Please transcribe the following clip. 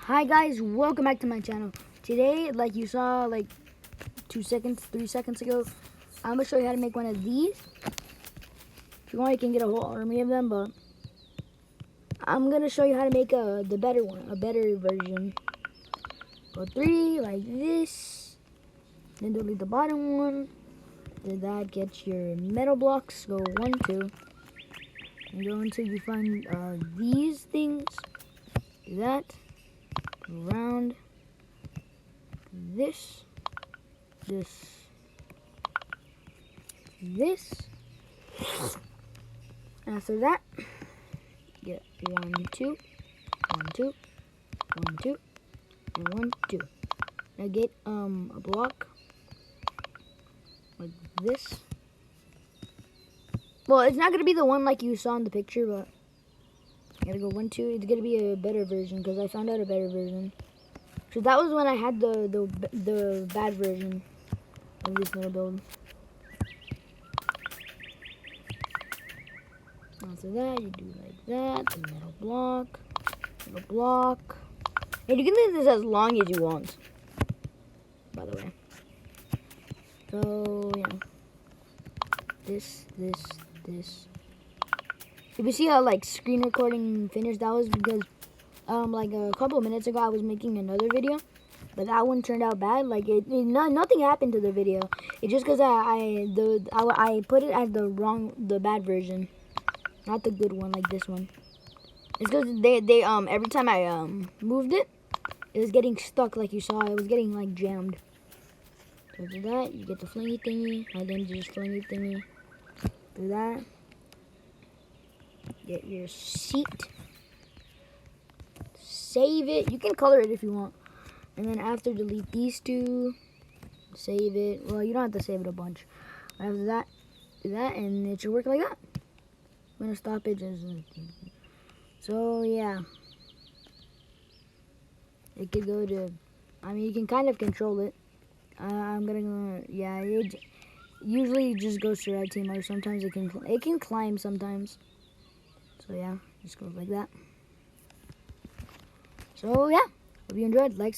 Hi guys, welcome back to my channel. Today, like you saw like 3 seconds ago, I'm gonna show you how to make one of these. If you want, you can get a whole army of them, but I'm gonna show you how to make the better one, a better version. Go 3 like this, then delete the bottom one. Then that gets your metal blocks. Go 1, 2, and go until you find these things. Do that. Around this. After that, get 1, 2, 1, 2, 1, 2, and 1, 2. Now get a block like this. Well, it's not gonna be the one like you saw in the picture, but you gotta go 1, 2. It's gonna be a better version because I found out a better version. So that was when I had the bad version of this little build. After that, you do like that, the metal block, and you can leave this as long as you want, by the way. So, yeah. This. If you see how, like, screen recording finished, that was because, like, a couple of minutes ago, I was making another video, but that one turned out bad. Like, nothing happened to the video. It's just because I put it as the bad version. Not the good one like this one. It's because they every time I moved it, it was getting stuck like you saw. It was getting like jammed. So do that, you get the flingy thingy, and then just flingy thingy. Do that. Get your seat. Save it. You can color it if you want. And then after, delete these two. Save it. Well, you don't have to save it a bunch. After that, do that, and it should work like that. I'm gonna stop it just so yeah. It could go to, I mean, you can kind of control it. I'm gonna go, yeah. It usually just goes to red team, or sometimes it can climb sometimes. So yeah, just goes like that. So yeah, hope you enjoyed. Like.